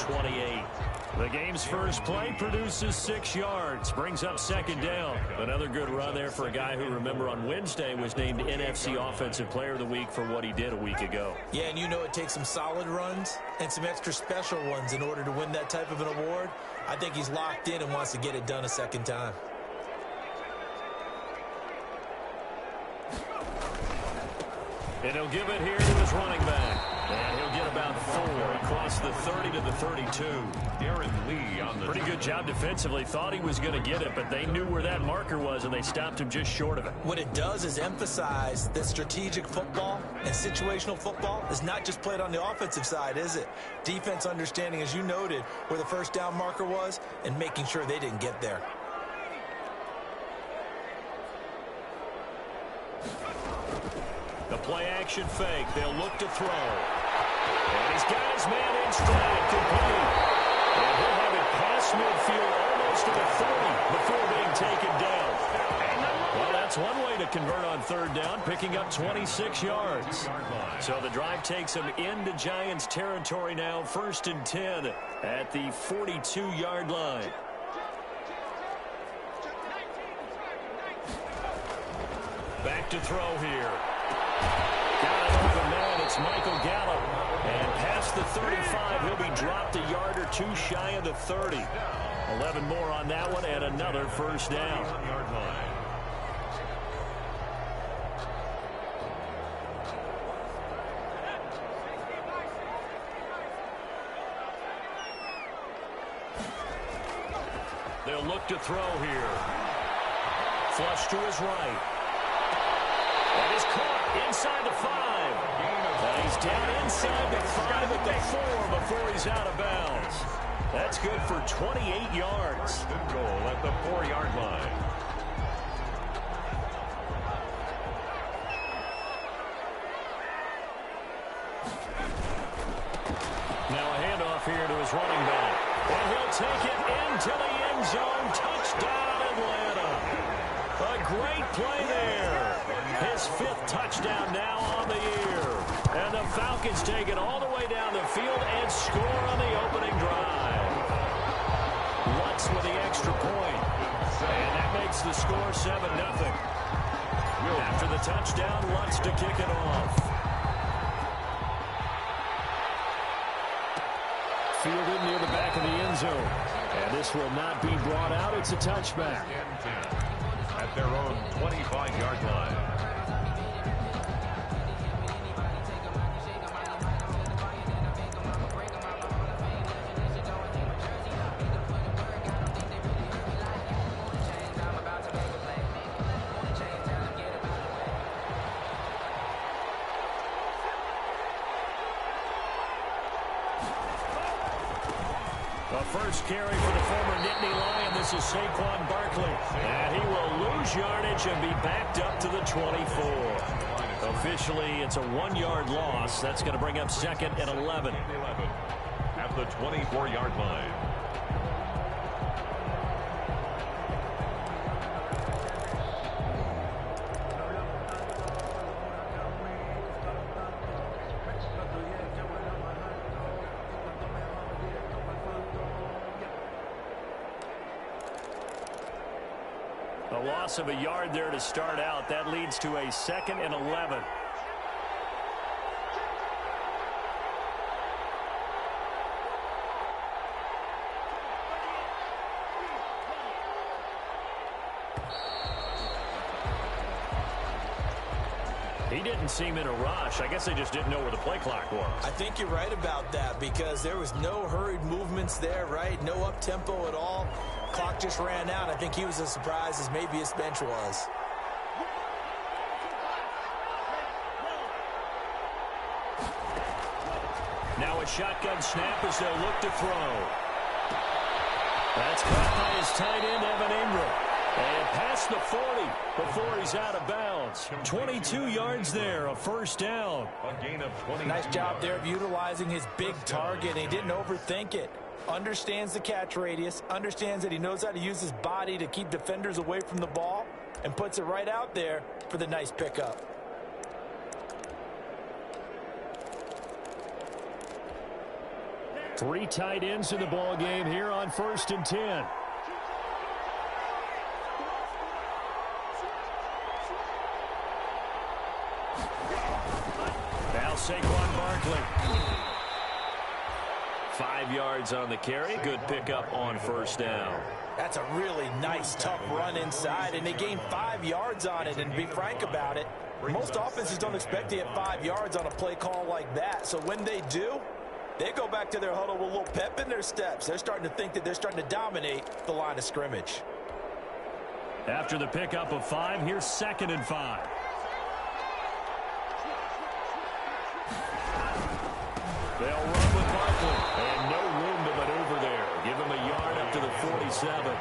28. The game's first play produces 6 yards, brings up second down. Another good run there for a guy who, remember, on Wednesday was named NFC Offensive Player of the Week for what he did a week ago. Yeah, and you know it takes some solid runs and some extra special ones in order to win that type of an award. I think he's locked in and wants to get it done a second time. And he'll give it here to his running back. And he'll get about 4 across the 30 to the 32. Aaron Lee on the pretty good job defensively. Thought he was going to get it, but they knew where that marker was, and they stopped him just short of it. What it does is emphasize that strategic football and situational football is not just played on the offensive side, is it? Defense understanding, as you noted, where the first down marker was and making sure they didn't get there. The play-action fake. They'll look to throw. And he's got his man instead. Complete. And he'll have it past midfield almost to the 40 before being taken down. Well, that's one way to convert on third down, picking up 26 yards. So the drive takes him into Giants territory now, 1st and 10 at the 42-yard line. Back to throw here. Got it over the man. It's Michael Gallup. And past the 35, he'll be dropped a yard or 2 shy of the 30. 11 more on that one and another first down. They'll look to throw here. Flush to his right. And he's caught inside the 5. And he's down inside the 5 at the 4 before he's out of bounds. That's good for 28 yards. Good goal at the 4-yard line. Now a handoff here to his running back. And he'll take it into the end zone. Touchdown, Atlanta. A great play there. His 5th touchdown now on the year. And the Falcons take it all the way down the field and score on the opening drive. Lutz with the extra point. And that makes the score 7-0. After the touchdown, Lutz to kick it off. Fielded near the back of the end zone. And this will not be brought out. It's a touchback. At their own 25-yard line. First carry for the former Nittany Lion. This is Saquon Barkley. And he will lose yardage and be backed up to the 24. Officially, it's a 1-yard loss. That's going to bring up 2nd and 11. At the 24-yard line. A loss of a yard there to start out. That leads to a 2nd and 11. He didn't seem in a rush. I guess they just didn't know where the play clock was. I think you're right about that because there was no hurried movements there, right? No up-tempo at all. Clock just ran out. I think he was as surprised as maybe his bench was. Now a shotgun snap as they'll look to throw. That's caught by his tight end, Evan Ingram. And past the 40 before he's out of bounds. 22 yards there, a first down. A gain of 20. Nice job there of utilizing his big target. He didn't overthink it. Understands the catch radius, understands that he knows how to use his body to keep defenders away from the ball, and puts it right out there for the nice pickup. Three tight ends in the ball game here on 1st and 10. Now Saquon Barkley. 5 yards on the carry. Good pickup on 1st down. That's a really nice, tough run inside, and they gained 5 yards on it. And to be frank about it, most offenses don't expect to get 5 yards on a play call like that. So when they do, they go back to their huddle with a little pep in their steps. They're starting to think that they're starting to dominate the line of scrimmage. After the pickup of 5, here's 2nd and 5. They'll run with Barkley, and no room to maneuver there. Give him a yard up to the 47.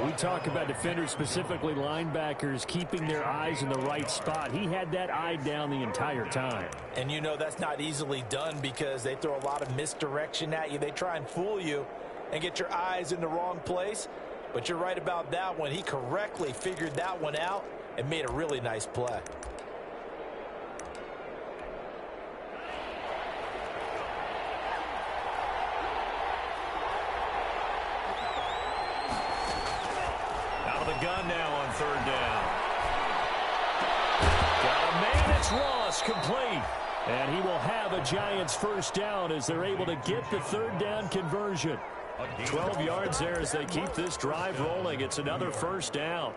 We talk about defenders, specifically linebackers, keeping their eyes in the right spot. He had that eye down the entire time. And you know that's not easily done because they throw a lot of misdirection at you. They try and fool you and get your eyes in the wrong place. But you're right about that one. He correctly figured that one out and made a really nice play. Gun now on 3rd down. Got a man, it's Ross, complete. And he will have a Giants 1st down as they're able to get the 3rd down conversion. 12 yards there as they keep this drive rolling. It's another 1st down.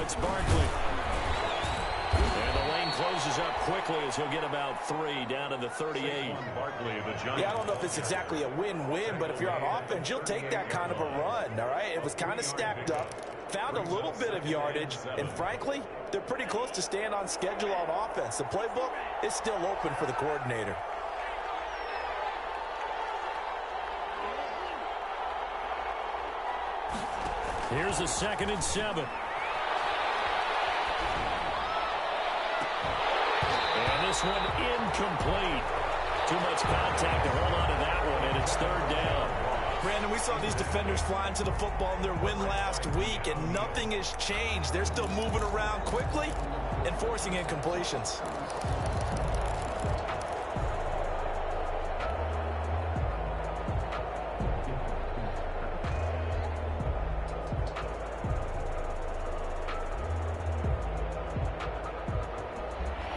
It's Barkley. And the lane closes up quickly as he'll get about 3 down to the 38. Yeah, I don't know if it's exactly a win-win, but if you're on offense, you'll take that kind of a run, all right? It was kind of stacked up, found a little bit of yardage, and frankly, they're pretty close to staying on schedule on offense. The playbook is still open for the coordinator. Here's a 2nd and 7. This one incomplete. Too much contact to hold on to that one, and it's 3rd down. Brandon, we saw these defenders flying to the football in their win last week, and nothing has changed. They're still moving around quickly and forcing incompletions.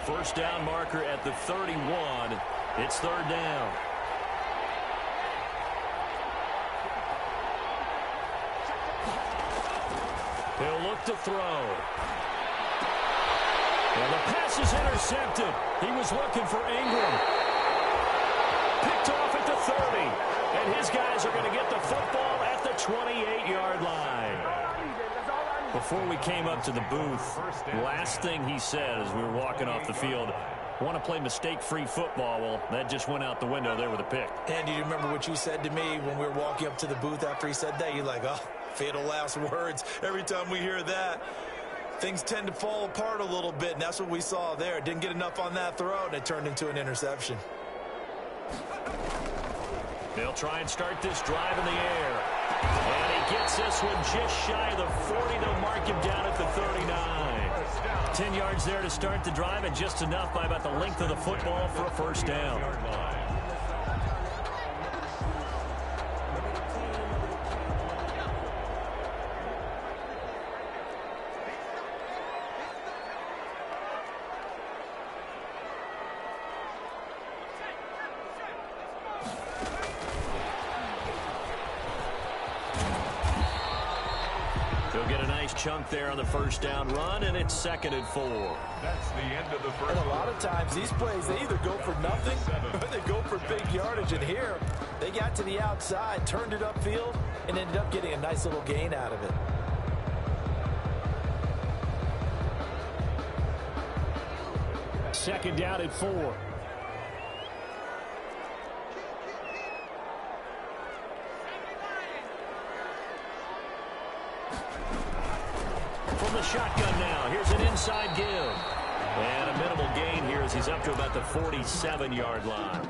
First down marker at the 31. It's 3rd down. He'll look to throw. And the pass is intercepted. He was looking for Ingram. Picked off at the 30. And his guys are going to get the football at the 28-yard line. Before we came up to the booth, last thing he said as we were walking off the field, I want to play mistake-free football. Well, that just went out the window there with a pick. And do you remember what you said to me when we were walking up to the booth after he said that? You're like, oh, fatal last words. Every time we hear that, things tend to fall apart a little bit, and that's what we saw there. Didn't get enough on that throw, and it turned into an interception. They'll try and start this drive in the air. And he gets this one just shy of the 40. They'll mark him down at the 39. 10 yards there to start the drive, and just enough by about the length of the football for a 1st down. Chunk there on the 1st down run, and it's 2nd and 4. That's the end of the first. And a lot of times these plays, they either go for nothing or they go for big yardage. And here, they got to the outside, turned it upfield, and ended up getting a nice little gain out of it. Second down at 4. from the shotgun now. Here's an inside give. And a minimal gain here as he's up to about the 47-yard line.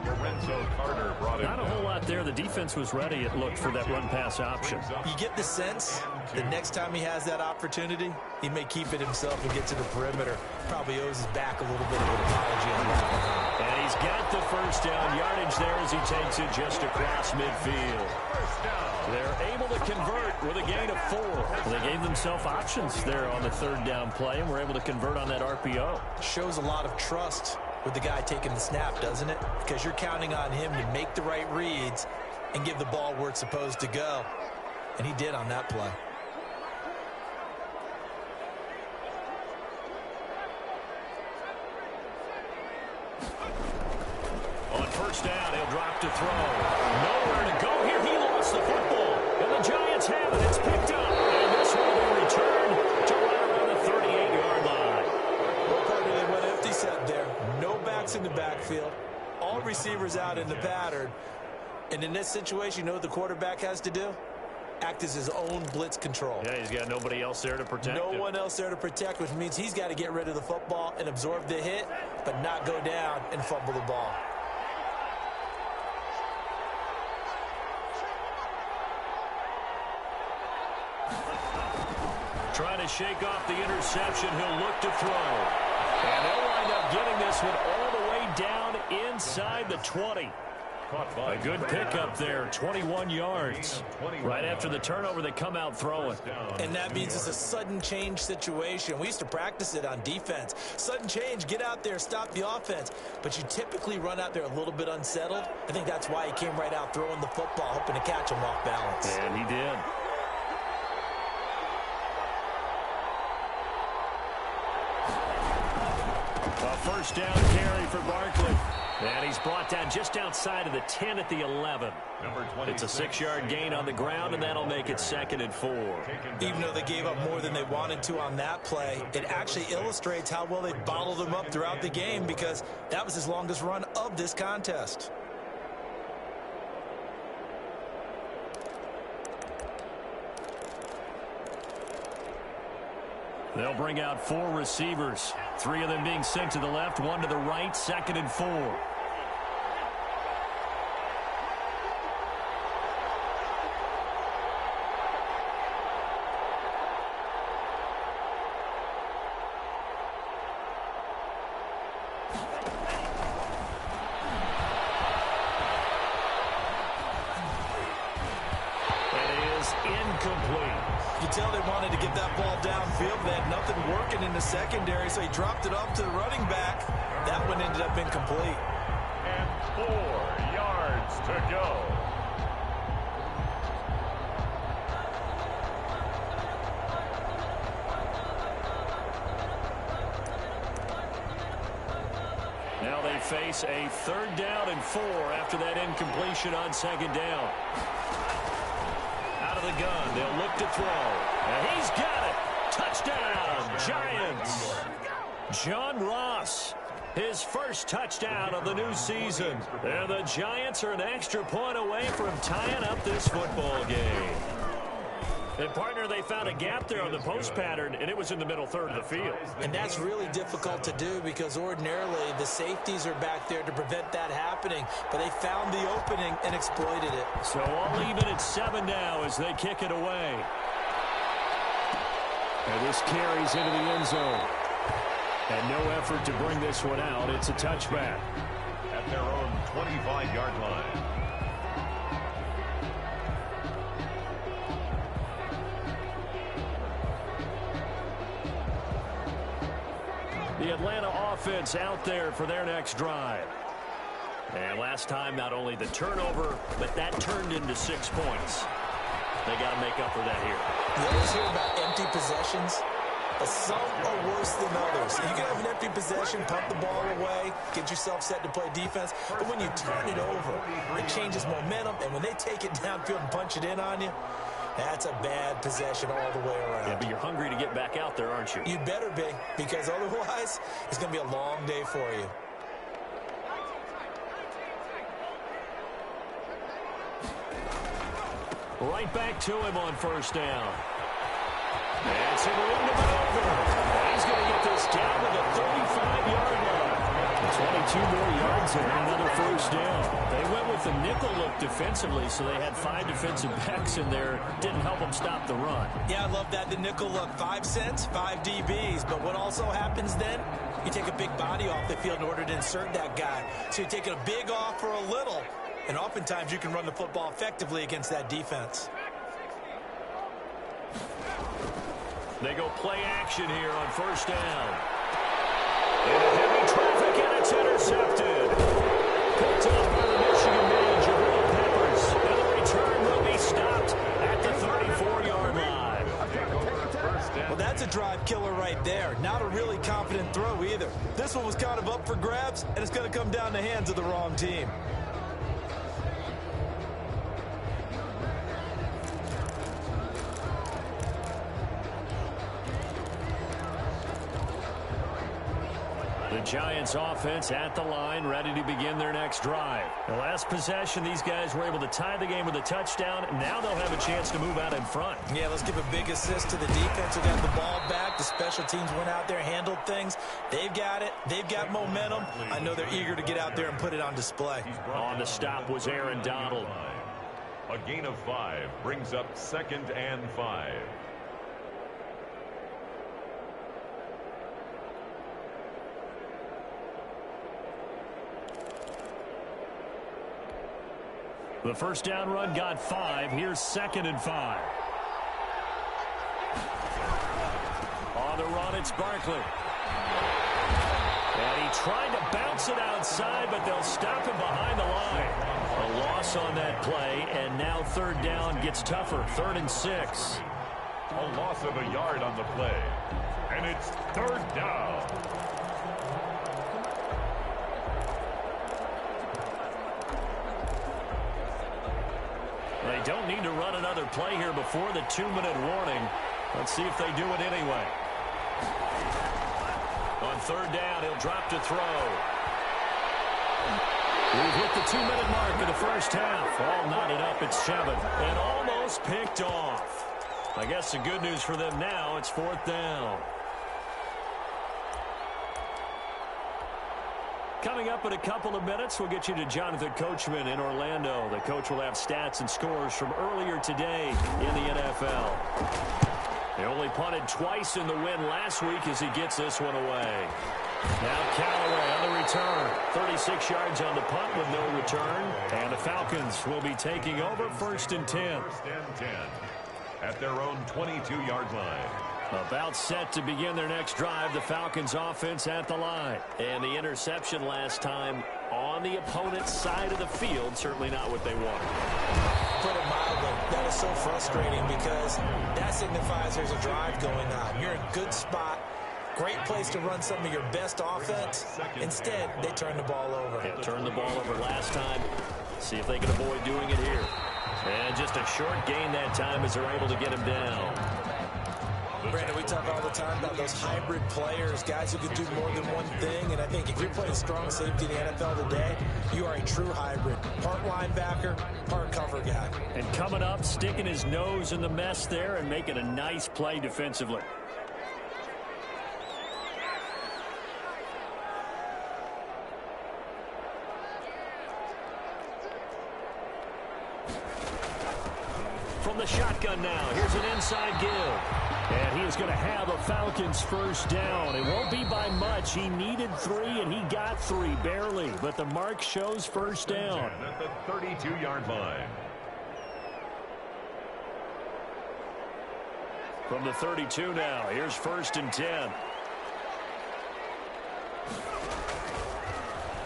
Not a whole lot there. The defense was ready, it looked, for that run-pass option. You get the sense the next time he has that opportunity, he may keep it himself and get to the perimeter. Probably owes his back a little bit of an apology on that. And he's got the first down yardage there as he takes it just across midfield. They're able to convert with a gain of 4. Well, they gave themselves options there on the third down play and were able to convert on that RPO. Shows a lot of trust with the guy taking the snap, doesn't it? Because you're counting on him to make the right reads and give the ball where it's supposed to go. And he did on that play. On first down, he'll drop to throw. Nowhere to go here. He lost the football. And the Giants have it. It's picked up. And this one will be returned to right around the 38-yard line. Well, partner, they went empty set there. No backs in the backfield. All receivers out in the pattern. And in this situation, you know what the quarterback has to do? Act as his own blitz control. Yeah, he's got nobody else there to protect him. No one else there to protect, which means he's got to get rid of the football and absorb the hit, but not go down and fumble the ball. Trying to shake off the interception. He'll look to throw. And they'll wind up getting this one all the way down inside the 20. A good pickup there, 21 yards. Right after the turnover, they come out throwing. And that means it's a sudden change situation. We used to practice it on defense. Sudden change, get out there, stop the offense. But you typically run out there a little bit unsettled. I think that's why he came right out throwing the football, hoping to catch him off balance. And he did. A first down carry for Barkley. And he's brought down just outside of the 10 at the 11. It's a 6-yard gain on the ground, and that'll make it 2nd and 4. Even though they gave up more than they wanted to on that play, it actually illustrates how well they bottled them up throughout the game, because that was his longest run of this contest. They'll bring out 4 receivers. 3 of them being sent to the left, 1 to the right, 2nd and 4. It is incomplete. You tell they wanted to get that ball downfield. They had nothing working in the secondary, so he dropped it off to the running back. That one ended up incomplete. And 4 yards to go. Now they face a 3rd down and 4 after that incompletion on 2nd down. Out of the gun, they'll look to throw. And he's got it. Touchdown, Giants. John Ross, his first touchdown of the new season. And the Giants are an extra point away from tying up this football game. And, partner, they found a gap there on the post pattern, and it was in the middle third of the field. And that's really difficult to do, because ordinarily the safeties are back there to prevent that happening. But they found the opening and exploited it. So all even at 7 now as they kick it away. And this carries into the end zone. And no effort to bring this one out. It's a touchback. At their own 25-yard line. The Atlanta offense out there for their next drive. And last time, not only the turnover, but that turned into 6 points. They got to make up for that here. You always hear about empty possessions, but some are worse than others. You can have an empty possession, pump the ball away, get yourself set to play defense, but when you turn it over, it changes momentum, and when they take it downfield and punch it in on you, that's a bad possession all the way around. Yeah, but you're hungry to get back out there, aren't you? You better be, because otherwise, it's going to be a long day for you. Right back to him on first down. And some room to maneuver. He's going to get this down to the 35-yard line. 22 more yards and another first down. They went with the nickel look defensively, so they had 5 defensive backs in there. Didn't help them stop the run. Yeah, I love that. The nickel look, 5 cents, 5 DBs. But what also happens then, you take a big body off the field in order to insert that guy. So you're taking a big off for a little, and oftentimes you can run the football effectively against that defense. They go play action here on first down. Into heavy traffic, and it's intercepted. Picked up by the Michigan made Jabril Peppers. And the return will be stopped at the 34-yard line. Well, that's a drive killer right there. Not a really confident throw either. This one was kind of up for grabs, and it's going to come down the hands of the wrong team. The Giants offense at the line, ready to begin their next drive. The last possession, these guys were able to tie the game with a touchdown. Now they'll have a chance to move out in front. Yeah, let's give a big assist to the defense who got the ball back. The special teams went out there, handled things. They've got it. They've got momentum. I know they're eager to get out there and put it on display. On the stop was Aaron Donald. A gain of 5 brings up 2nd and 5. The first down run got 5. Here's 2nd and 5. On the run, it's Barkley. And he tried to bounce it outside, but they'll stop him behind the line. A loss on that play, and now 3rd down gets tougher. 3rd and 6. A loss of a yard on the play. And it's 3rd down. They don't need to run another play here before the 2-minute warning. Let's see if they do it anyway. On 3rd down, he'll drop to throw. We've hit the 2-minute mark of the first half. All knotted up at 7 and almost picked off. I guess the good news for them now, it's 4th down. Coming up in a couple of minutes, we'll get you to Jonathan Coachman in Orlando. The coach will have stats and scores from earlier today in the NFL. They only punted twice in the win last week as he gets this one away. Now Callaway on the return. 36 yards on the punt with no return. And the Falcons will be taking over 1st and 10. 1st and 10 at their own 22-yard line. About set to begin their next drive. The Falcons offense at the line. And the interception last time on the opponent's side of the field. Certainly not what they wanted. Put it mildly, that is so frustrating because that signifies there's a drive going on. You're in a good spot. Great place to run some of your best offense. Instead, they turn the ball over. Yeah, turned the ball over last time. See if they can avoid doing it here. And just a short gain that time as they're able to get him down. Brandon, we talk all the time about those hybrid players, guys who can do more than one thing, and I think if you're playing strong safety in the NFL today, you are a true hybrid. Part linebacker, part cover guy. And coming up, sticking his nose in the mess there and making a nice play defensively. From the shotgun now, here's an inside give. And he is going to have a Falcons first down. It won't be by much. He needed 3, and he got 3, barely. But the mark shows first down. At the 32-yard line. From the 32 now, here's 1st and 10.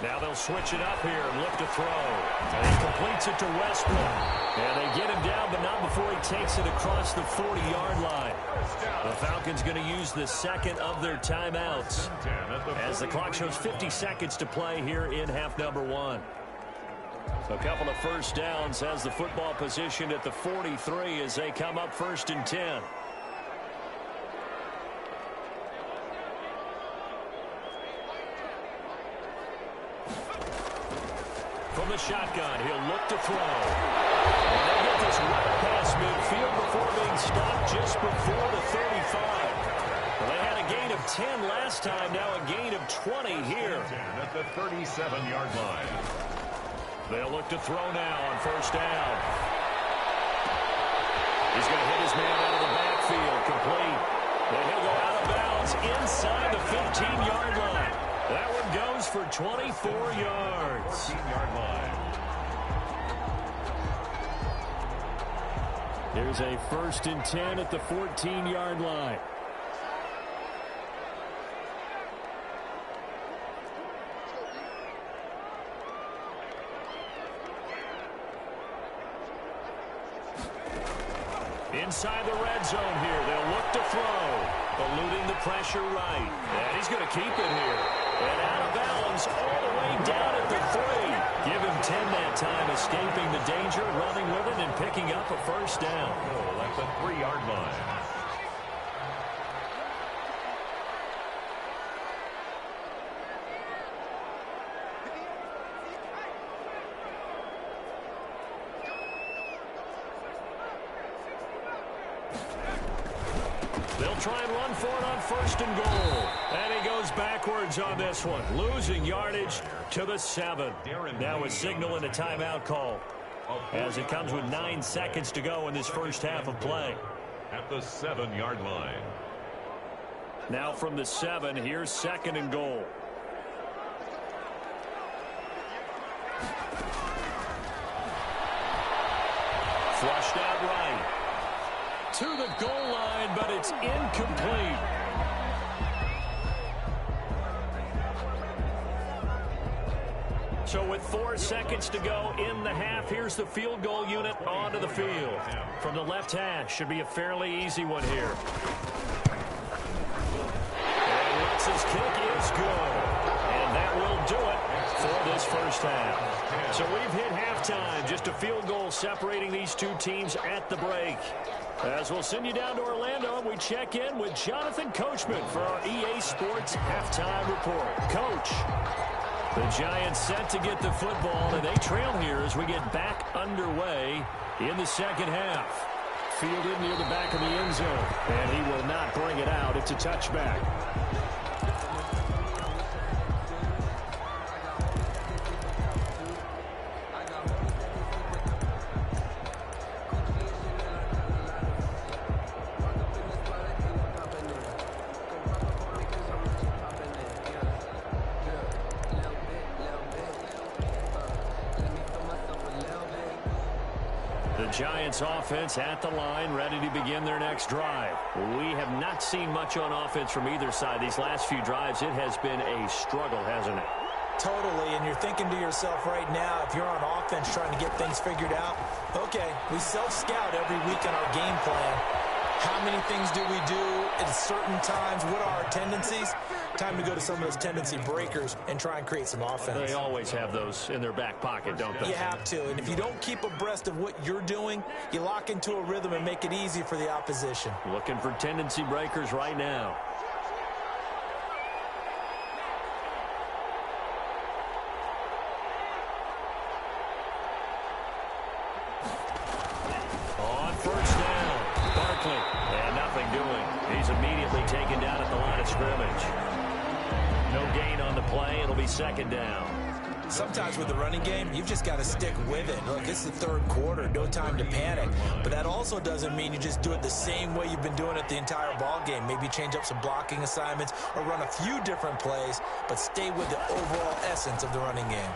Now they'll switch it up here and look to throw. And he completes it to Westbrook. And they get him down, but not before he takes it across the 40-yard line. The Falcons going to use the 2nd of their timeouts as the clock shows 50 seconds to play here in half number 1. A couple of first downs has the football position at the 43 as they come up 1st and 10. From the shotgun, he'll look to throw. And they get this right past midfield before being stopped just before the 35. at the 37-yard line. They'll look to throw now on first down. He's going to hit his man out of the backfield, complete. And he'll go out of bounds inside the 15-yard line. That one goes for 24 yards. 14-yard line. There's a 1st and 10 at the 14-yard line. Inside the red zone here. They'll look to throw. Eluding the pressure right. And he's going to keep it here. And out of bounds all the way down at the 3. Give him 10 that time, escaping the danger, running with it, and picking up a first down. Oh, that's a 3-yard line. They'll try and run for it on 1st and goal. And he goes backwards on this one, losing yardage to the 7. Now a signal and a timeout call, as it comes with 9 seconds to go in this first half of play. At the 7-yard line. Now from the 7, here's 2nd and goal. Flushed out right. To the goal line, but it's incomplete. So with 4 seconds to go in the half, here's the field goal unit onto the field. From the left hash, should be a fairly easy one here. And Lutz's kick is good. And that will do it for this first half. So we've hit halftime, just a field goal separating these two teams at the break. As we'll send you down to Orlando, and we check in with Jonathan Coachman for our EA Sports Halftime Report. Coach, the Giants set to get the football, and they trail here as we get back underway in the second half. Fielded near the back of the end zone, and he will not bring it out. It's a touchback. Giants offense at the line, ready to begin their next drive. We have not seen much on offense from either side these last few drives. It has been a struggle, hasn't it? Totally, and you're thinking to yourself right now, if you're on offense trying to get things figured out, okay, we self-scout every week on our game plan. How many things do we do at certain times? What are our tendencies? Time to go to some of those tendency breakers and try and create some offense. They always have those in their back pocket, don't they? You have to, and if you don't keep abreast of what you're doing, you lock into a rhythm and make it easy for the opposition. Looking for tendency breakers right now. On first down, Barkley, and nothing doing. He's immediately taken down at the line of scrimmage. No gain on the play. It'll be second down. Sometimes with the running game, you've just got to stick with it. Look, it's the third quarter. No time to panic. But that also doesn't mean you just do it the same way you've been doing it the entire ball game. Maybe change up some blocking assignments or run a few different plays, but stay with the overall essence of the running game.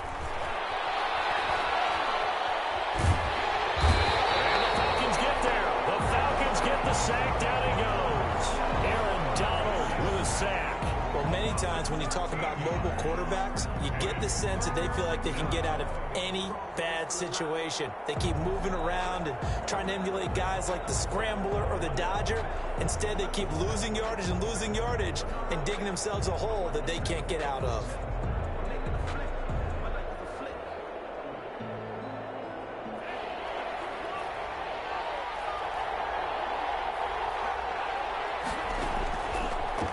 And the Falcons get there. The Falcons get the sack. Down he goes. Aaron Donald with a sack. Well, many times when you talk about mobile quarterbacks, you get the sense that they feel like they can get out of any bad situation. They keep moving around and trying to emulate guys like the Scrambler or the Dodger. Instead, they keep losing yardage and digging themselves a hole that they can't get out of.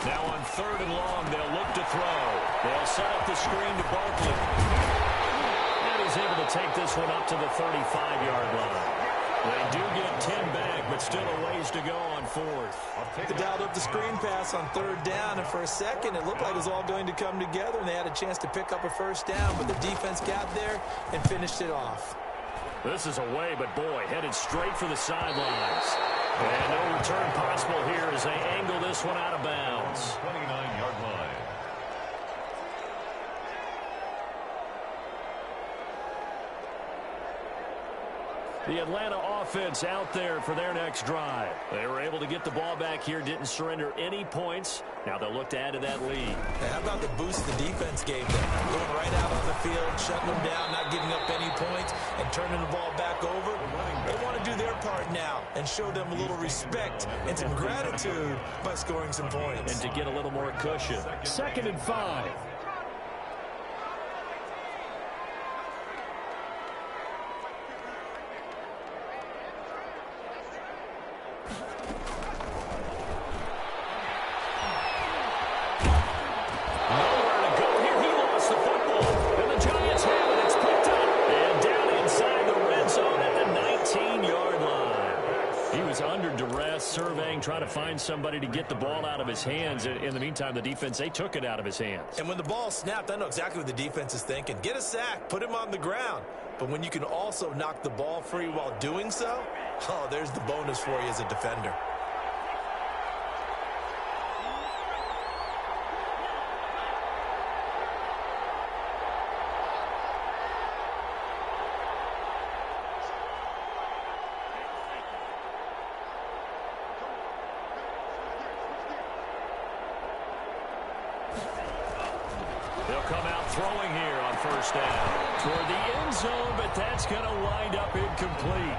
Now on 3rd and long, they'll look to throw. They'll set up the screen to Barkley. And he's able to take this one up to the 35-yard line. They do get 10 back, but still a ways to go on fourth. They dialed up the screen pass on third down, and for a second it looked like it was all going to come together, and they had a chance to pick up a first down, but the defense got there and finished it off. This is away, but boy, headed straight for the sidelines. And no return possible here as they angle this one out of bounds. 29-yard line. The Atlanta offense out there for their next drive. They were able to get the ball back here, didn't surrender any points. Now they'll look to add to that lead. How about the boost the defense gave them? Going right out on the field, shutting them down, not giving up any points, and turning the ball back over. They want to do their part now and show them a little respect and some gratitude by scoring some points. And to get a little more cushion. 2nd and 5. Trying to find somebody to get the ball out of his hands. In the meantime, the defense, they took it out of his hands. And when the ball snapped, I know exactly what the defense is thinking. Get a sack, put him on the ground. But when you can also knock the ball free while doing so, oh, there's the bonus for you as a defender. They'll come out throwing here on first down. Toward the end zone, but that's going to wind up incomplete.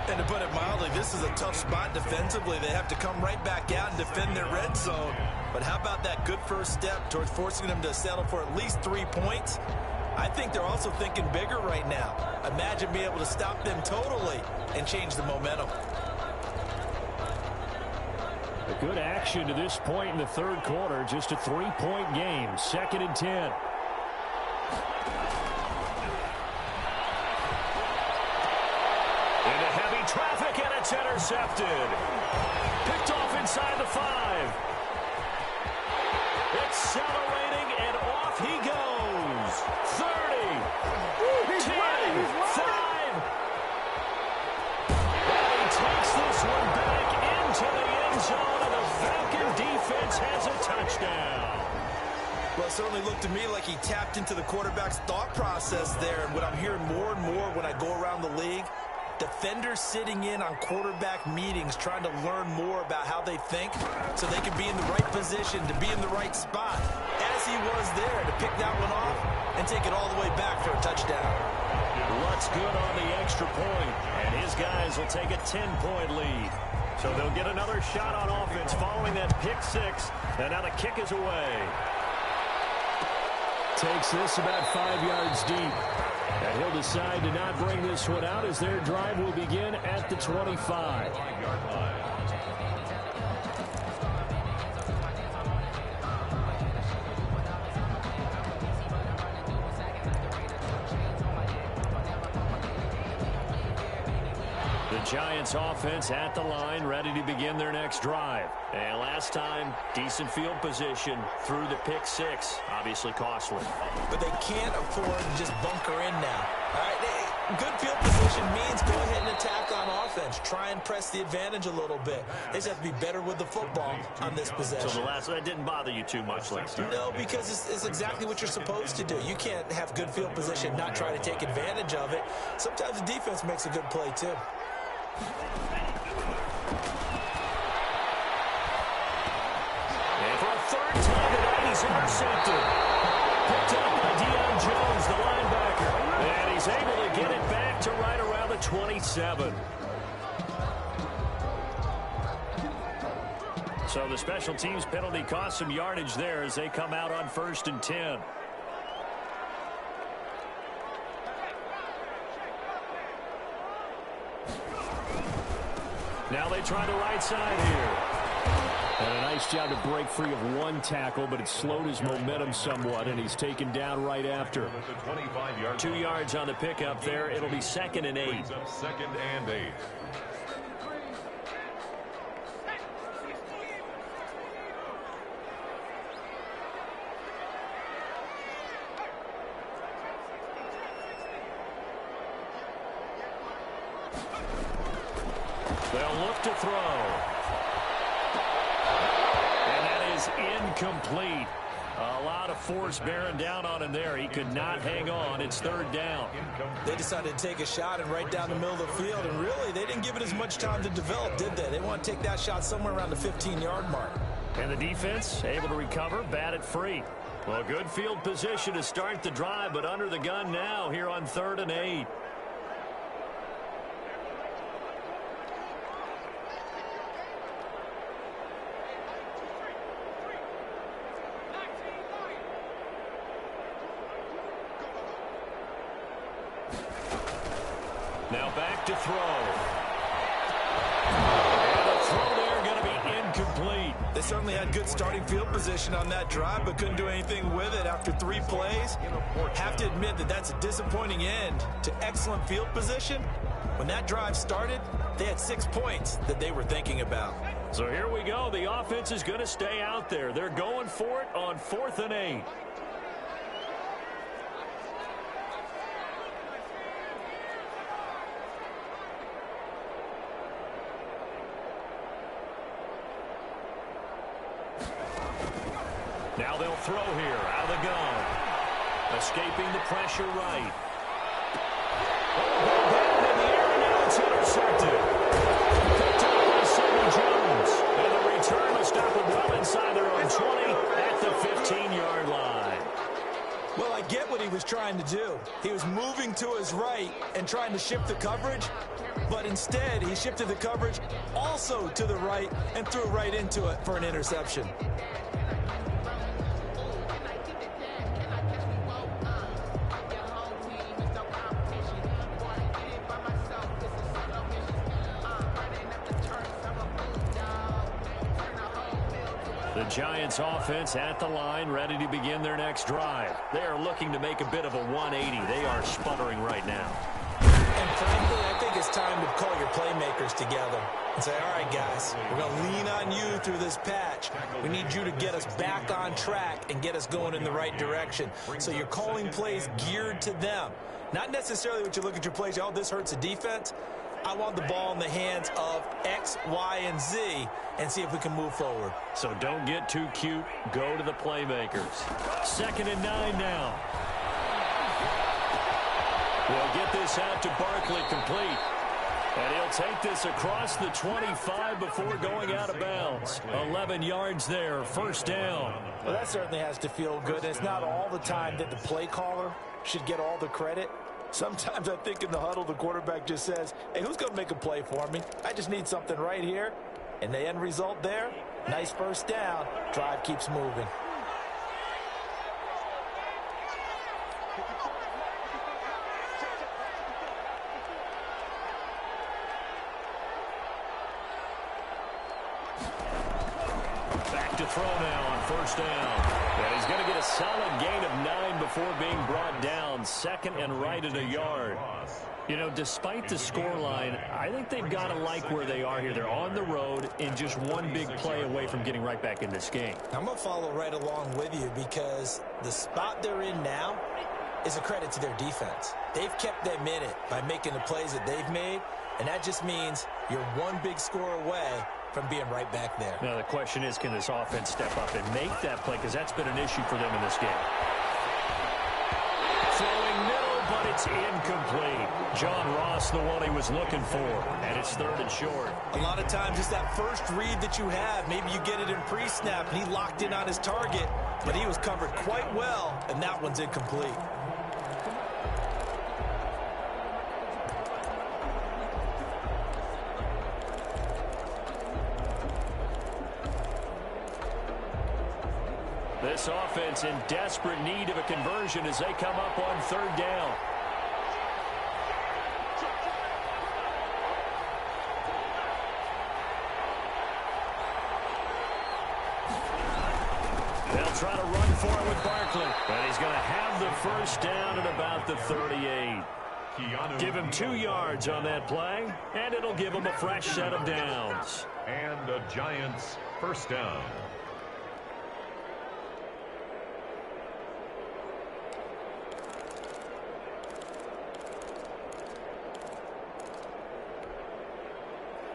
And to put it mildly, this is a tough spot defensively. They have to come right back out and defend their red zone. But how about that good first step towards forcing them to settle for at least 3 points? I think they're also thinking bigger right now. Imagine being able to stop them totally and change the momentum. A good action to this point in the third quarter. Just a 3-point game. 2nd and 10. Into heavy traffic, and it's intercepted. Picked off inside the 5. Accelerating, and off he goes. 30. 10. 5. And he takes this one back into the end zone. Falcon defense has a touchdown. Well, it certainly looked to me like he tapped into the quarterback's thought process there. And what I'm hearing more and more when I go around the league, defenders sitting in on quarterback meetings trying to learn more about how they think so they can be in the right position to be in the right spot, as he was there to pick that one off and take it all the way back for a touchdown. What's good on the extra point, and his guys will take a 10-point lead. So they'll get another shot on offense following that pick 6. And now the kick is away. Takes this about 5 yards deep. And he'll decide to not bring this one out as their drive will begin at the 25. Giants offense at the line, ready to begin their next drive. And last time, decent field position through the pick 6. Obviously costly. But they can't afford to just bunker in now. All right, good field position means go ahead and attack on offense. Try and press the advantage a little bit. They just have to be better with the football on this possession. So the last one didn't bother you too much, Lance? No, because it's exactly what you're supposed to do. You can't have good field position, not try to take advantage of it. Sometimes the defense makes a good play, too. And for a third time tonight, he's intercepted. Picked up by Deion Jones, the linebacker. And he's able to get it back to right around the 27. So the special teams penalty cost some yardage there as they come out on 1st and 10. Now they try the right side here. And a nice job to break free of one tackle, but it slowed his momentum somewhat, and he's taken down right after. 2 yards on the pickup there. It'll be 2nd and 8. Second and 8. They'll look to throw. And that is incomplete. A lot of force bearing down on him there. He could not hang on. It's 3rd down. They decided to take a shot and right down the middle of the field, and really, they didn't give it as much time to develop, did they? They want to take that shot somewhere around the 15-yard mark. And the defense able to recover, bat it free. Well, good field position to start the drive, but under the gun now here on 3rd and 8. Now back to throw. And the throw there going to be incomplete. They certainly had good starting field position on that drive, but couldn't do anything with it after 3 plays. Have to admit that that's a disappointing end to excellent field position. When that drive started, they had 6 points that they were thinking about. So here we go. The offense is going to stay out there. They're going for it on 4th and 8. Now they'll throw here out of the gun. Escaping the pressure right. Oh, down in the air, and now it's intercepted. Picked up by Sidney Jones. And the return will stop it well inside their own 20 at the 15-yard line. Well, I get what he was trying to do. He was moving to his right and trying to shift the coverage, but instead he shifted the coverage also to the right and threw right into it for an interception. The Giants offense at the line, ready to begin their next drive. They are looking to make a bit of a 180. They are sputtering right now. And frankly, I think it's time to call your playmakers together and say, all right, guys, we're going to lean on you through this patch. We need you to get us back on track and get us going in the right direction. So you're calling plays geared to them. Not necessarily what you look at your plays, oh, this hurts the defense. I want the ball in the hands of X, Y, and Z and see if we can move forward. So don't get too cute. Go to the playmakers. 2nd and 9 now. We'll get this out to Barkley complete. And he'll take this across the 25 before going out of bounds. 11 yards there, 1st down. Well, that certainly has to feel good. And it's not all the time that the play caller should get all the credit. Sometimes I think in the huddle, the quarterback just says, hey, who's going to make a play for me? I just need something right here. And the end result there, nice 1st down. Drive keeps moving. Back to throw now on 1st down. And he's going to get a solid gain of 9 before being brought down. 2nd and right at a yard. You know, despite the scoreline, I think they've got to like where they are here. They're on the road and just one big play away from getting right back in this game. I'm going to follow right along with you because the spot they're in now is a credit to their defense. They've kept them in it by making the plays that they've made, and that just means you're one big score away from being right back there. Now, the question is, can this offense step up and make that play? Because that's been an issue for them in this game. Throwing middle, but it's incomplete. John Ross, the one he was looking for, and it's 3rd and short. A lot of times, it's that first read that you have. Maybe you get it in pre-snap, and he locked in on his target, but he was covered quite well, and that one's incomplete. This offense in desperate need of a conversion as they come up on 3rd down. They'll try to run for it with Barkley. And he's going to have the first down at about the 38. Give him 2 yards on that play, and it'll give him a fresh set of downs. And the Giants' first down.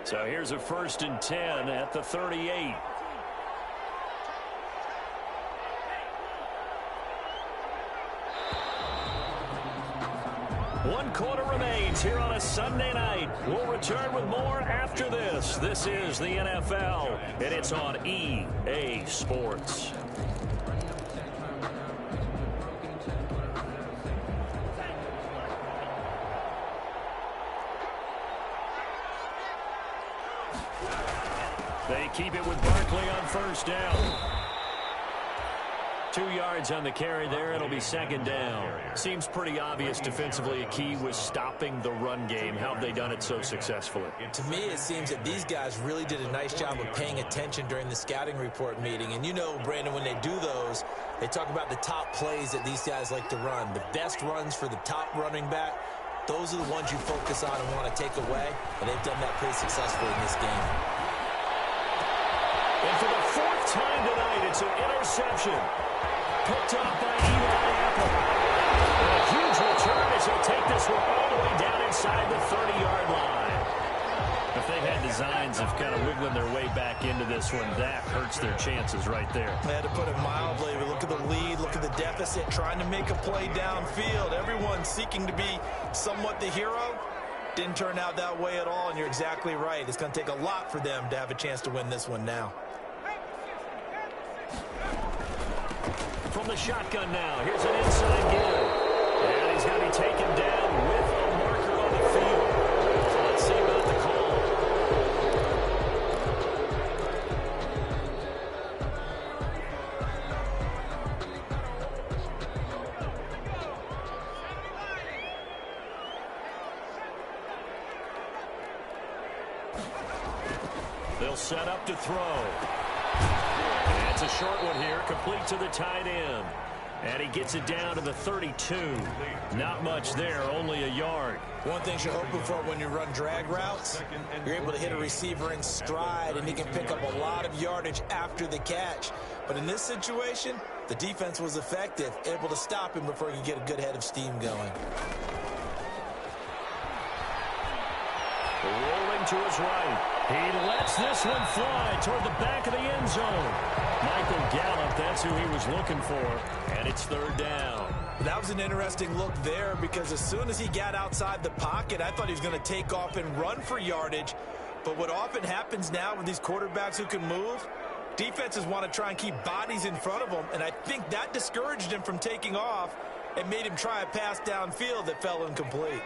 So here's a 1st and 10 at the 38. One quarter remains here on a Sunday night. We'll return with more after this. This is the NFL, and it's on EA Sports. They keep it with Barkley on 1st down. 2 yards on the carry there. It'll be 2nd down. Seems pretty obvious defensively a key was stopping the run game. How have they done it so successfully? To me, it seems that these guys really did a nice job of paying attention during the scouting report meeting. And you know, Brandon, when they do those, they talk about the top plays that these guys like to run. The best runs for the top running back, those are the ones you focus on and want to take away. And they've done that pretty successfully in this game. And for the 4th time tonight, it's an interception. Picked up by Eli Apple. And a huge return as he'll take this one all the way down inside the 30-yard line. If they had designs of kind of wiggling their way back into this one, that hurts their chances right there. They had to put it mildly. But look at the lead, look at the deficit, trying to make a play downfield. Everyone seeking to be somewhat the hero. Didn't turn out that way at all, and you're exactly right. It's going to take a lot for them to have a chance to win this one now. From the shotgun now, here's an inside give. And he's going to be taken down with a marker on the field. So let's see about the call. They'll set up to throw. It's a short one here, complete to the tight end. And he gets it down to the 32. Not much there, only a yard. One thing you're hoping for when you run drag routes, you're able to hit a receiver in stride, and he can pick up a lot of yardage after the catch. But in this situation, the defense was effective, able to stop him before he could get a good head of steam going. Rolling to his right. He lets this one fly toward the back of the end zone. Michael Gallup, that's who he was looking for. And it's 3rd down. That was an interesting look there because as soon as he got outside the pocket, I thought he was going to take off and run for yardage. But what often happens now with these quarterbacks who can move, defenses want to try and keep bodies in front of them. And I think that discouraged him from taking off and made him try a pass downfield that fell incomplete.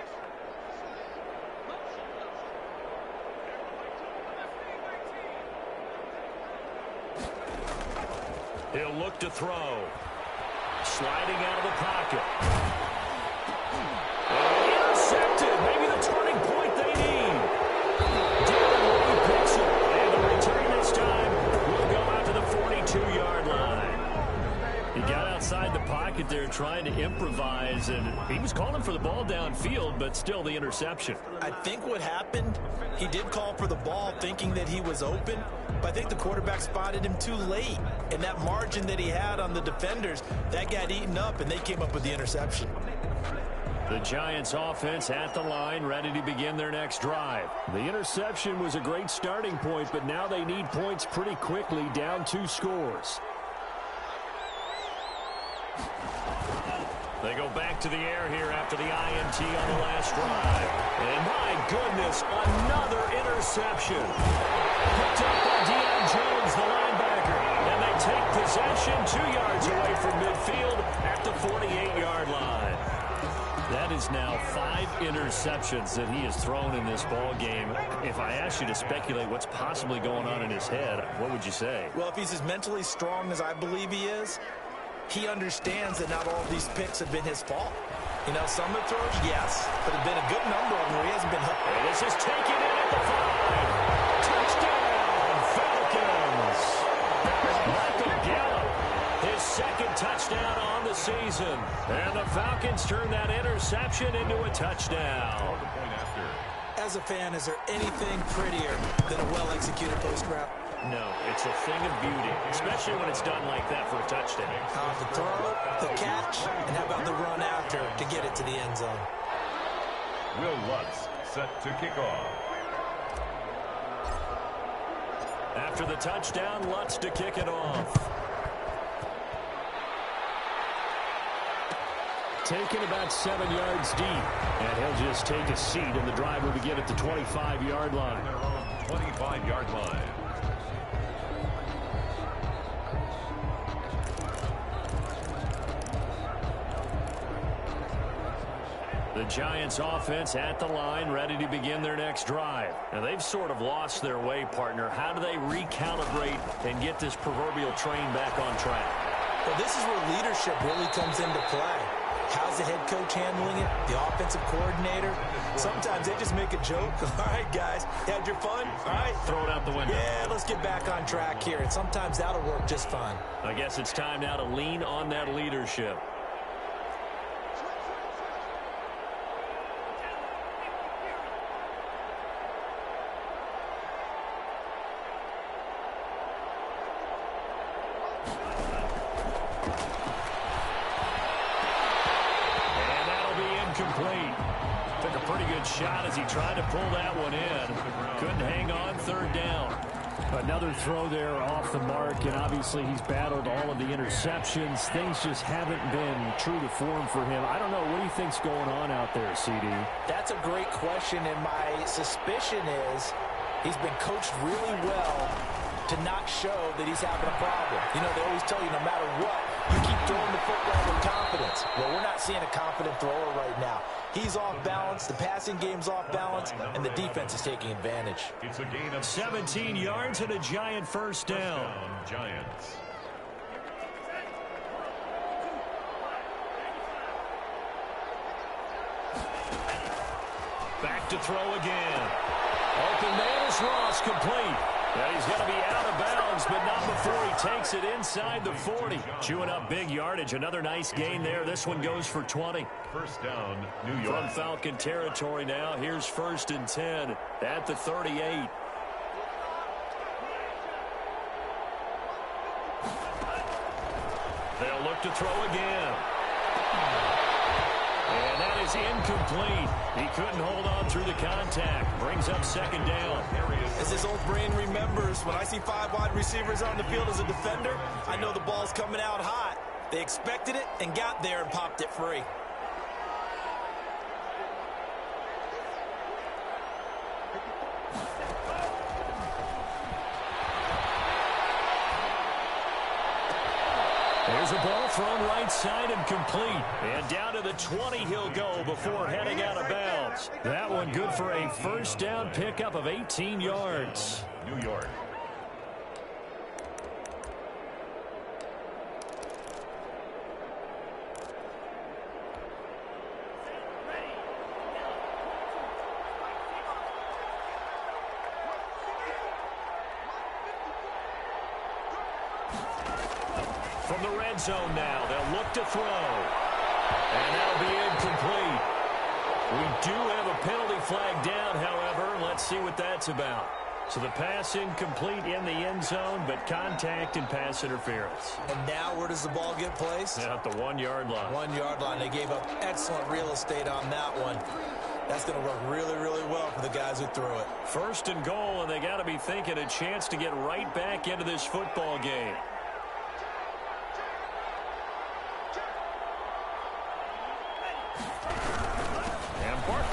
He'll look to throw. Sliding out of the pocket. Intercepted. Maybe the turning point they need. Darren Lee picks it. And the return this time will go out to the 42-yard line. He got outside the pocket there trying to improvise, and he was calling for the ball downfield, but still the interception. I think what happened, he did call for the ball thinking that he was open, but I think the quarterback spotted him too late. And that margin that he had on the defenders, that got eaten up, and they came up with the interception. The Giants offense at the line, ready to begin their next drive. The interception was a great starting point, but now they need points pretty quickly, down 2 scores. They go back to the air here after the INT on the last drive. And my goodness, another interception. Picked up by Deion Jones, the linebacker. And they take possession 2 yards away from midfield at the 48-yard line. That is now 5 interceptions that he has thrown in this ball game. If I asked you to speculate what's possibly going on in his head, what would you say? Well, if he's as mentally strong as I believe he is, he understands that not all of these picks have been his fault. You know, some of the throws, yes, but have been a good number of them where he hasn't been hooked. And this is taken in at the 5. Touchdown, Falcons. Michael Gallup, season. And the Falcons turn that interception into a touchdown. As a fan, is there anything prettier than a well-executed post route? No, it's a thing of beauty, especially when it's done like that for a touchdown. The throw, the catch, and how about the run after to get it to the end zone? Will Lutz set to kick off. After the touchdown, Lutz to kick it off. Taken about 7 yards deep. And he'll just take a seat, and the drive will begin at the 25-yard line. Their own 25-yard line. The Giants offense at the line, ready to begin their next drive. Now, they've sort of lost their way, partner. How do they recalibrate and get this proverbial train back on track? Well, this is where leadership really comes into play. How's the head coach handling it? The offensive coordinator? Sometimes they just make a joke. All right, guys, had your fun? All right. Throw it out the window. Yeah, let's get back on track here. And sometimes that'll work just fine. I guess it's time now to lean on that leadership. Shot as he tried to pull that one in. Couldn't hang on, third down. Another throw there off the mark, and obviously he's battled all of the interceptions. Things just haven't been true to form for him. I don't know. What do you think's going on out there, CD? That's a great question, and my suspicion is he's been coached really well to not show that he's having a problem. You know, they always tell you no matter what, you keep throwing the football with confidence. Well, we're not seeing a confident thrower right now. He's off balance, the passing game's off balance, and the defense is taking advantage. It's a gain of 17 yards and a Giant first down. Giants. Back to throw again. Open man is Ross, complete. And he's going to be out of bounds, but not before he takes it inside the 40. Chewing up big yardage. Another nice gain there. This one goes for 20. First down, New York. From Falcon territory now. Here's 1st and 10 at the 38. They'll look to throw again. And that is incomplete. He couldn't hold on through the contact. Brings up 2nd down. As his old brain remembers, when I see 5 wide receivers on the field as a defender, I know the ball's coming out hot. They expected it and got there and popped it free. There's a ball thrown right side and complete. And down to the 20 he'll go before heading out of bounds. That one good for a first down pickup of 18 yards. New York. From the red zone now, they'll look to throw. And that'll be incomplete. We do have a penalty flag down, however. Let's see what that's about. So the pass incomplete in the end zone, but contact and pass interference. And now where does the ball get placed? At the 1-yard line. 1-yard line. They gave up excellent real estate on that one. That's going to work really, really well for the guys who threw it. 1st and goal, and they got to be thinking a chance to get right back into this football game.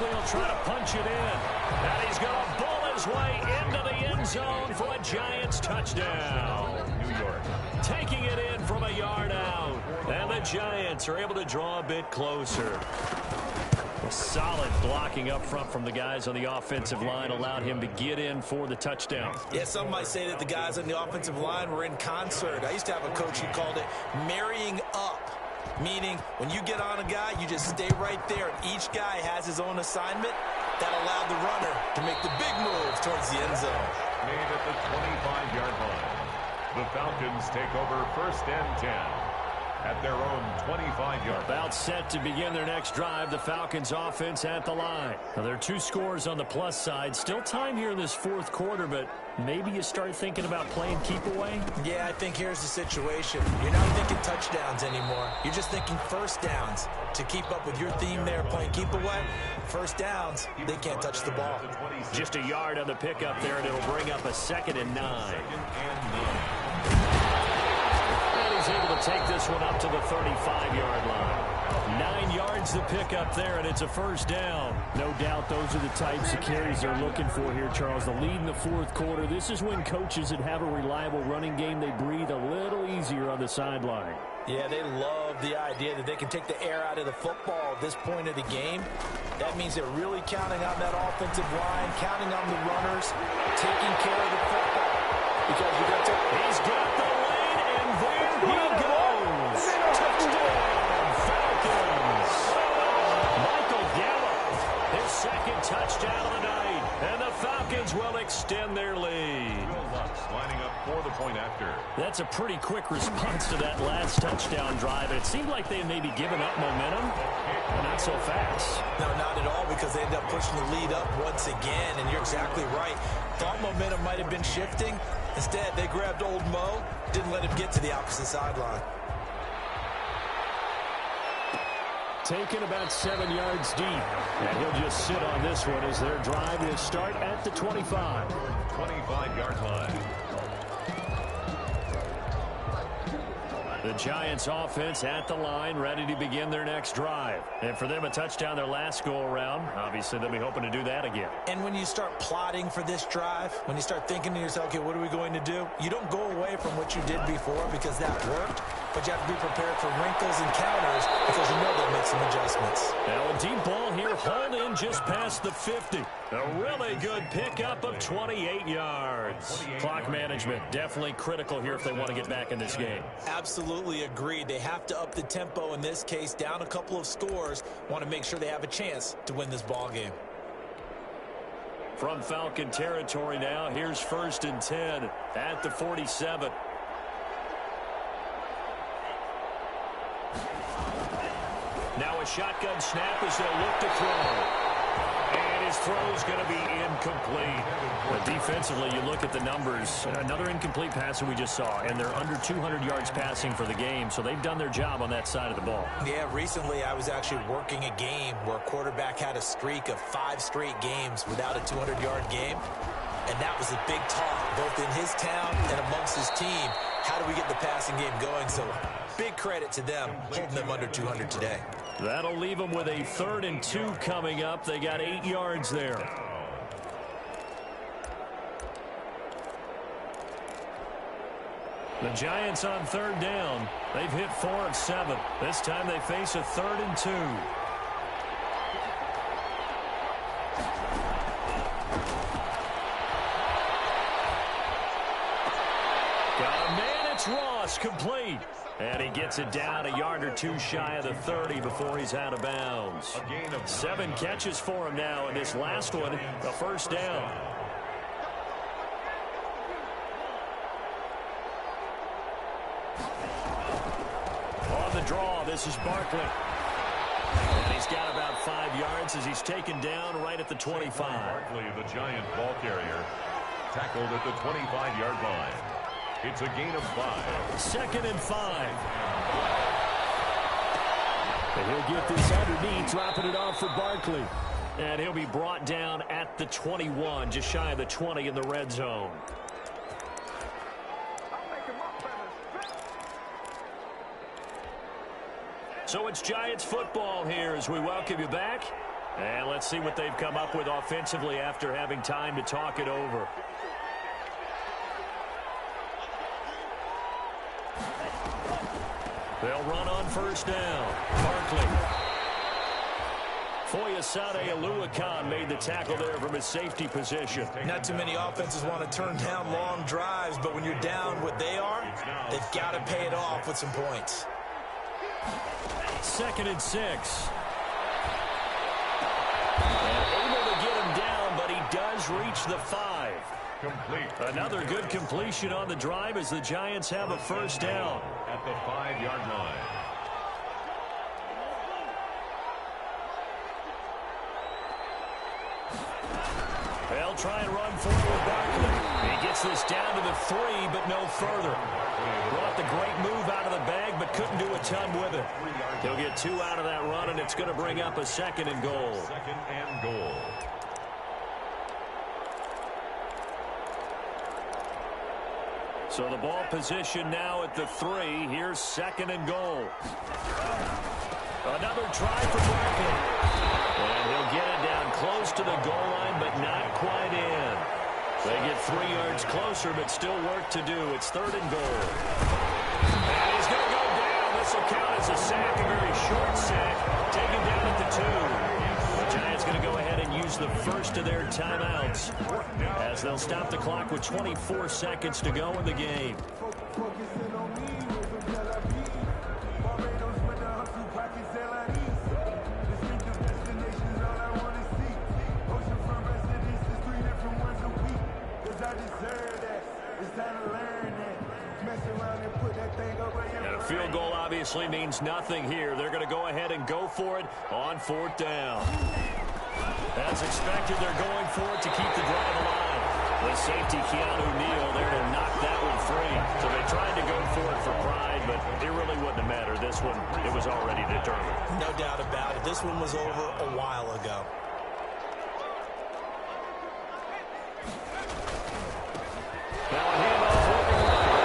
He'll try to punch it in. And he's going to bull his way into the end zone for a Giants touchdown. New York. Taking it in from a yard out. And the Giants are able to draw a bit closer. Solid blocking up front from the guys on the offensive line allowed him to get in for the touchdown. Yeah, some might say that the guys on the offensive line were in concert. I used to have a coach who called it marrying up. Meaning, when you get on a guy, you just stay right there. Each guy has his own assignment. That allowed the runner to make the big move towards the end zone. Made at the 25-yard line. The Falcons take over 1st and 10. at their own 25-yard. About set to begin their next drive. The Falcons offense at the line. Now, there are 2 scores on the plus side. Still time here in this fourth quarter, but maybe you start thinking about playing keep away? Yeah, I think here's the situation. You're not thinking touchdowns anymore. You're just thinking first downs. To keep up with your theme there, playing keep away, first downs, they can't touch the ball. Just a yard on the pickup there, and it'll bring up a 2nd and 9. And he's able to take this one up to the 35-yard line. 9 yards to pick up there, and it's a first down. No doubt those are the types of carries they're looking for here, Charles. The lead in the fourth quarter. This is when coaches that have a reliable running game, they breathe a little easier on the sideline. Yeah, they love the idea that they can take the air out of the football at this point of the game. That means they're really counting on that offensive line, counting on the runners, taking care of the football. Because you got to... He's got the lane, and there he goes. Touchdown, Falcons. Michael Gallup, his 2nd touchdown of the night, and the Falcons will extend their lead. Lining up for the point after. That's a pretty quick response to that last touchdown drive. It seemed like they had maybe given up momentum, but not so fast. No, not at all, because they ended up pushing the lead up once again, and you're exactly right. Thought momentum might have been shifting. Instead, they grabbed old Mo, didn't let him get to the opposite sideline. Taken about 7 yards deep, and he'll just sit on this one as their drive will start at the 25. 25-yard line. The Giants offense at the line, ready to begin their next drive. And for them, a touchdown their last go-around. Obviously, they'll be hoping to do that again. And when you start plotting for this drive, when you start thinking to yourself, okay, what are we going to do? You don't go away from what you did before because that worked, but you have to be prepared for wrinkles and counters because you know they'll make some adjustments. Now a deep ball here, hauled in just past the 50. A really good pickup of 28 yards. Clock management, definitely critical here if they want to get back in this game. Absolutely agreed. They have to up the tempo in this case, down a couple of scores. Want to make sure they have a chance to win this ball game. From Falcon territory now, here's 1st and 10 at the 47. Now a shotgun snap as they'll look to throw. And his throw's going to be incomplete. But defensively, you look at the numbers. Another incomplete pass that we just saw, and they're under 200 yards passing for the game, so they've done their job on that side of the ball. Yeah, recently I was actually working a game where a quarterback had a streak of 5 straight games without a 200-yard game. And that was a big talk, both in his town and amongst his team. How do we get the passing game going? So big credit to them, holding them under 200 today. That'll leave them with a 3rd and 2 coming up. They got 8 yards there. The Giants on 3rd down. They've hit 4 of 7. This time they face a 3rd and 2. Got a man, it's Ross, complete. And he gets it down a yard or 2 shy of the 30 before he's out of bounds. 7 catches for him now, and this last one, the first down. On the draw, this is Barkley. And he's got about 5 yards as he's taken down right at the 25. Barkley, the Giant ball carrier, tackled at the 25-yard line. It's a gain of 5. 2nd and 5. And he'll get this underneath, dropping it off for Barkley. And he'll be brought down at the 21, just shy of the 20 in the red zone. So it's Giants football here as we welcome you back. And let's see what they've come up with offensively after having time to talk it over. They'll run on 1st down. Barkley. Foyesade Aluakan made the tackle there from his safety position. Not too many offenses want to turn down long drives, but when you're down what they are, they've got to pay it off with some points. 2nd and 6. And able to get him down, but he does reach the 5. Complete. Another good completion on the drive as the Giants have a first down. At the 5-yard line. They'll try and run forward with Barkley. He gets this down to the 3, but no further. Brought the great move out of the bag, but couldn't do a ton with it. He'll get 2 out of that run, and it's going to bring up a 2nd and goal. 2nd and goal. So the ball position now at the 3. Here's 2nd and goal. Another try for Barkley. And he'll get it down close to the goal line, but not quite in. They get 3 yards closer, but still work to do. It's 3rd and goal. And he's going to go down. This will count as a sack, a very short sack. Taken down at the 2. The Giants going to go ahead and use the first of their timeouts as they'll stop the clock with 24 seconds to go in the game. And a field goal obviously means nothing here. They're going to go ahead and go for it on 4th down. As expected, they're going for it to keep the drive alive. The safety, Keanu Neal, there to knock that one free. So they tried to go for it for pride, but it really wouldn't have mattered. This one, it was already determined. No doubt about it. This one was over a while ago. Now a handoff working right.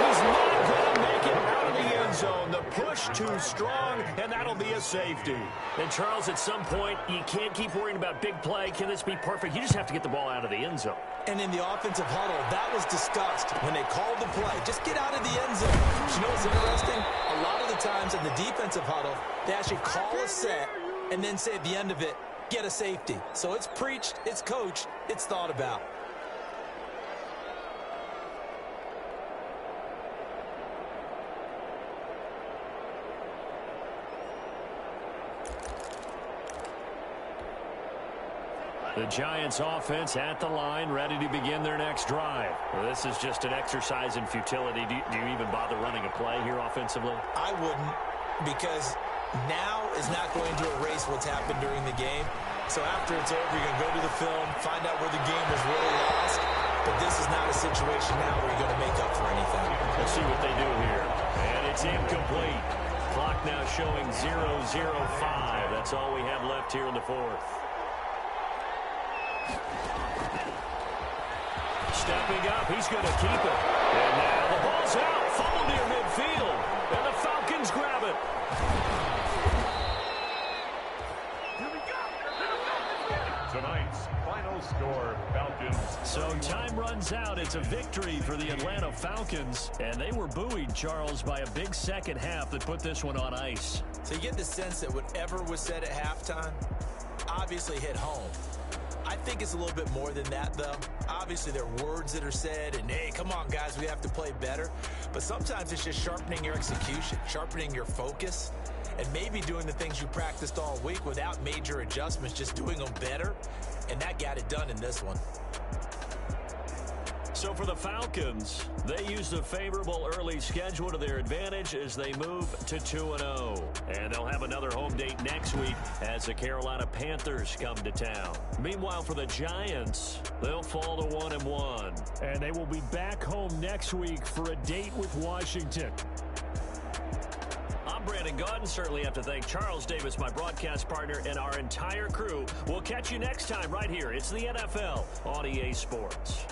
He's not going to make it out of the end zone. The push too strong, and that'll be a safety. And, Charles, at some point, you can't keep worrying about big play. Can this be perfect? You just have to get the ball out of the end zone. And in the offensive huddle, that was discussed when they called the play. Just get out of the end zone. But you know what's interesting? A lot of the times in the defensive huddle, they actually call a set and then say at the end of it, get a safety. So it's preached, it's coached, it's thought about. The Giants offense at the line, ready to begin their next drive. Well, this is just an exercise in futility. Do you even bother running a play here offensively? I wouldn't, because now is not going to erase what's happened during the game. So after it's over, you're going to go to the film, find out where the game was really lost. But this is not a situation now where you're going to make up for anything. Let's see what they do here. And it's incomplete. Clock now showing 0-0-5. That's all we have left here in the 4th. Stepping up, he's going to keep it. And now the ball's out, fumbled near midfield. And the Falcons grab it. Tonight's final score, Falcons. So time runs out. It's a victory for the Atlanta Falcons. And they were buoyed, Charles, by a big second half that put this one on ice. So you get the sense that whatever was said at halftime obviously hit home. I think it's a little bit more than that, though. Obviously, there are words that are said, and, hey, come on, guys, we have to play better. But sometimes it's just sharpening your execution, sharpening your focus, and maybe doing the things you practiced all week without major adjustments, just doing them better. And that got it done in this one. So for the Falcons, they use the favorable early schedule to their advantage as they move to 2-0. And they'll have another home date next week as the Carolina Panthers come to town. Meanwhile, for the Giants, they'll fall to 1-1. And they will be back home next week for a date with Washington. I'm Brandon Gaudin. Certainly have to thank Charles Davis, my broadcast partner, and our entire crew. We'll catch you next time right here. It's the NFL on EA Sports.